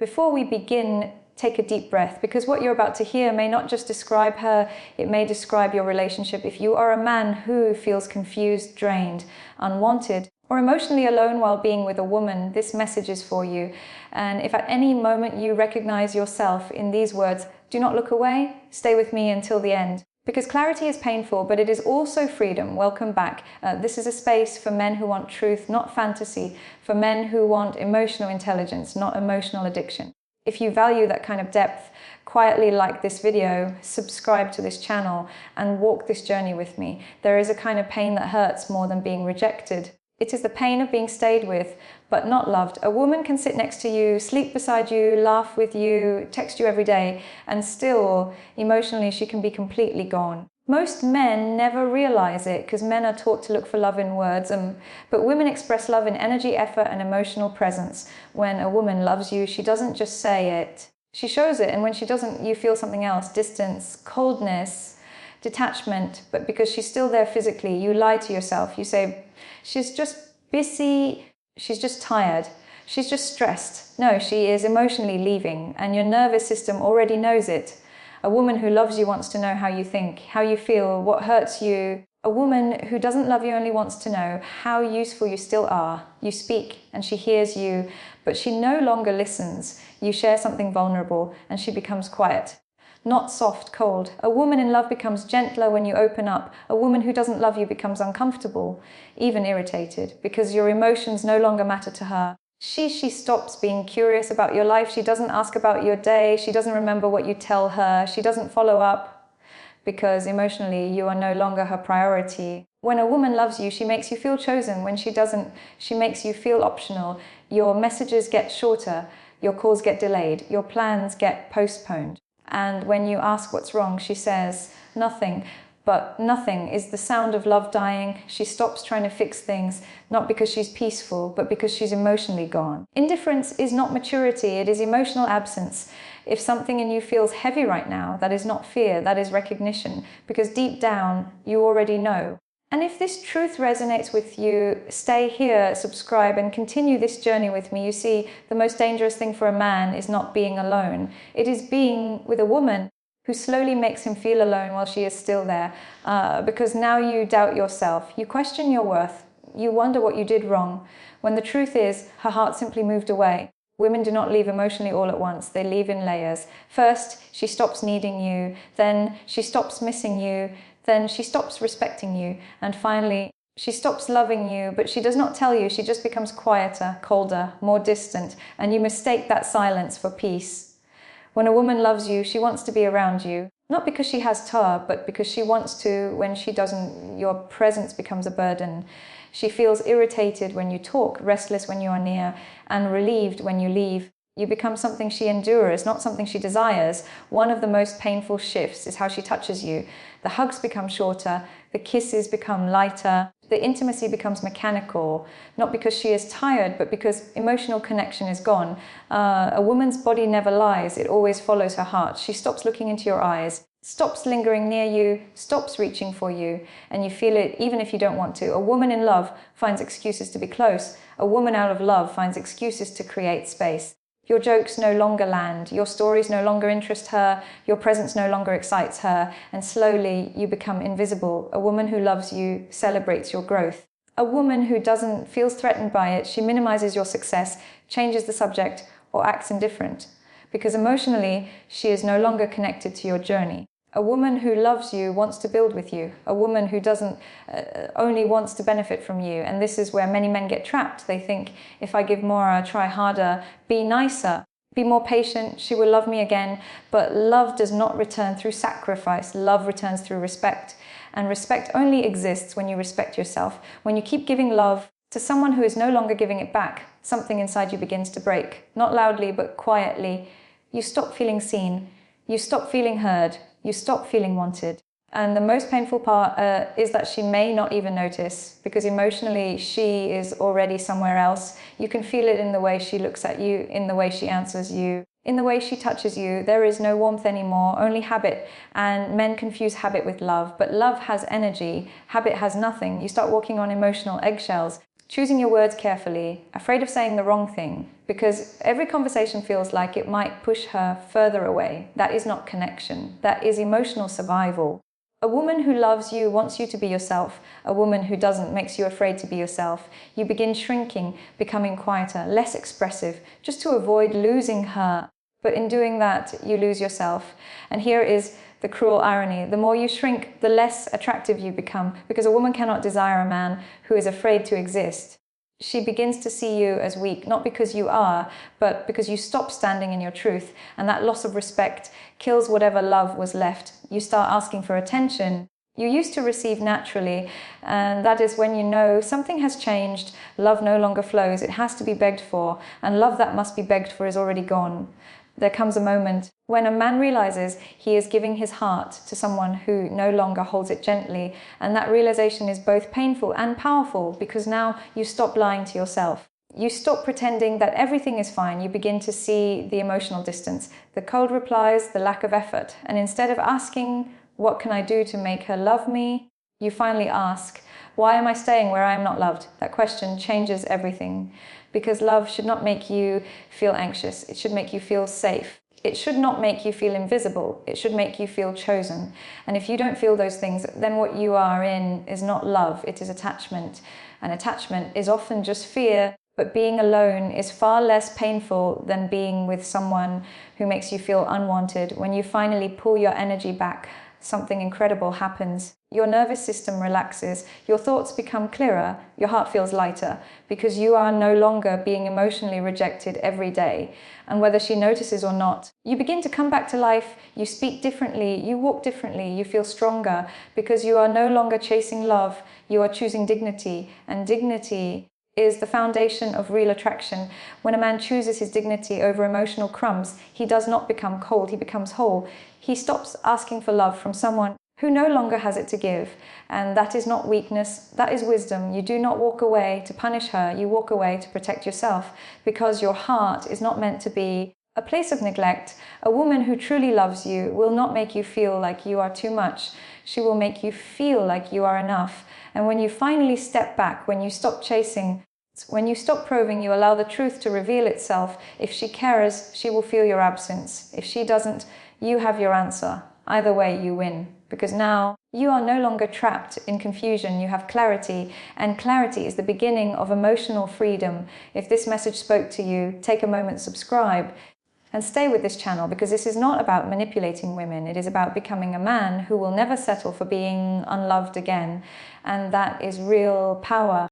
Before we begin, take a deep breath, because what you're about to hear may not just describe her, it may describe your relationship. If you are a man who feels confused, drained, unwanted, or emotionally alone while being with a woman, this message is for you. And if at any moment you recognize yourself in these words, do not look away, stay with me until the end. Because clarity is painful, but it is also freedom. Welcome back. This is a space for men who want truth, not fantasy, for men who want emotional intelligence, not emotional addiction. If you value that kind of depth, quietly like this video, subscribe to this channel, and walk this journey with me. There is a kind of pain that hurts more than being rejected. It is the pain of being stayed with, but not loved. A woman can sit next to you, sleep beside you, laugh with you, text you every day, and still, emotionally, she can be completely gone. Most men never realize it because men are taught to look for love in words, but women express love in energy, effort, and emotional presence. When a woman loves you, she doesn't just say it, she shows it, and when she doesn't, you feel something else: distance, coldness, detachment. But because she's still there physically, you lie to yourself. You say, she's just busy, she's just tired, she's just stressed. No, she is emotionally leaving, and your nervous system already knows it. A woman who loves you wants to know how you think, how you feel, what hurts you. A woman who doesn't love you only wants to know how useful you still are. You speak and she hears you, but she no longer listens. You share something vulnerable and she becomes quiet. Not soft, cold. A woman in love becomes gentler when you open up. A woman who doesn't love you becomes uncomfortable, even irritated, because your emotions no longer matter to her. She stops being curious about your life. She doesn't ask about your day. She doesn't remember what you tell her. She doesn't follow up because emotionally you are no longer her priority. When a woman loves you, she makes you feel chosen. When she doesn't, she makes you feel optional. Your messages get shorter. Your calls get delayed. Your plans get postponed. And when you ask what's wrong, she says nothing. But nothing is the sound of love dying. She stops trying to fix things, not because she's peaceful, but because she's emotionally gone. Indifference is not maturity, it is emotional absence. If something in you feels heavy right now, that is not fear, that is recognition, because deep down, you already know. And if this truth resonates with you, stay here, subscribe, and continue this journey with me. You see, the most dangerous thing for a man is not being alone. It is being with a woman who slowly makes him feel alone while she is still there, because now you doubt yourself, you question your worth, you wonder what you did wrong, when the truth is her heart simply moved away. Women do not leave emotionally all at once, they leave in layers. First, she stops needing you, then she stops missing you, then she stops respecting you, and finally, she stops loving you, but she does not tell you, she just becomes quieter, colder, more distant, and you mistake that silence for peace. When a woman loves you, she wants to be around you, not because she has to, but because she wants to. When she doesn't, your presence becomes a burden. She feels irritated when you talk, restless when you are near, and relieved when you leave. You become something she endures, not something she desires. One of the most painful shifts is how she touches you. The hugs become shorter, the kisses become lighter, the intimacy becomes mechanical, not because she is tired, but because emotional connection is gone. A woman's body never lies, it always follows her heart. She stops looking into your eyes, stops lingering near you, stops reaching for you, and you feel it even if you don't want to. A woman in love finds excuses to be close. A woman out of love finds excuses to create space. Your jokes no longer land, your stories no longer interest her, your presence no longer excites her, and slowly you become invisible. A woman who loves you celebrates your growth. A woman who doesn't feels threatened by it, she minimizes your success, changes the subject, or acts indifferent, because emotionally she is no longer connected to your journey. A woman who loves you wants to build with you. A woman who doesn't only wants to benefit from you. And this is where many men get trapped. They think, if I give more, I'll try harder, be nicer, be more patient, she will love me again. But love does not return through sacrifice. Love returns through respect. And respect only exists when you respect yourself. When you keep giving love to someone who is no longer giving it back, something inside you begins to break. Not loudly, but quietly. You stop feeling seen. You stop feeling heard. You stop feeling wanted. And the most painful part is that she may not even notice, because emotionally she is already somewhere else. You can feel it in the way she looks at you, in the way she answers you, in the way she touches you. There is no warmth anymore, only habit. And men confuse habit with love, but love has energy, habit has nothing. You start walking on emotional eggshells, choosing your words carefully, afraid of saying the wrong thing, because every conversation feels like it might push her further away. That is not connection. That is emotional survival. A woman who loves you wants you to be yourself. A woman who doesn't makes you afraid to be yourself. You begin shrinking, becoming quieter, less expressive, just to avoid losing her. But in doing that, you lose yourself. And here is the cruel irony. The more you shrink, the less attractive you become, because a woman cannot desire a man who is afraid to exist. She begins to see you as weak, not because you are, but because you stop standing in your truth. And that loss of respect kills whatever love was left. You start asking for attention. You used to receive naturally, and that is when you know something has changed. Love no longer flows. It has to be begged for, and love that must be begged for is already gone. There comes a moment when a man realizes he is giving his heart to someone who no longer holds it gently, and that realization is both painful and powerful, because now you stop lying to yourself. You stop pretending that everything is fine. You begin to see the emotional distance, the cold replies, the lack of effort, and instead of asking, "What can I do to make her love me?" you finally ask, "Why am I staying where I am not loved?" That question changes everything, because love should not make you feel anxious. It should make you feel safe. It should not make you feel invisible. It should make you feel chosen. And if you don't feel those things, then what you are in is not love, it is attachment. And attachment is often just fear, but being alone is far less painful than being with someone who makes you feel unwanted. When you finally pull your energy back, something incredible happens. Your nervous system relaxes, your thoughts become clearer, your heart feels lighter, because you are no longer being emotionally rejected every day. And whether she notices or not, you begin to come back to life, you speak differently, you walk differently, you feel stronger, because you are no longer chasing love, you are choosing dignity, and dignity is the foundation of real attraction. When a man chooses his dignity over emotional crumbs, he does not become cold, he becomes whole. He stops asking for love from someone who no longer has it to give. And that is not weakness, that is wisdom. You do not walk away to punish her, you walk away to protect yourself, because your heart is not meant to be a place of neglect. A woman who truly loves you will not make you feel like you are too much. She will make you feel like you are enough. And when you finally step back, when you stop chasing, when you stop probing, you allow the truth to reveal itself. If she cares, she will feel your absence. If she doesn't, you have your answer. Either way, you win. Because now you are no longer trapped in confusion, you have clarity, and clarity is the beginning of emotional freedom. If this message spoke to you, take a moment, subscribe, and stay with this channel, because this is not about manipulating women. It is about becoming a man who will never settle for being unloved again. And that is real power.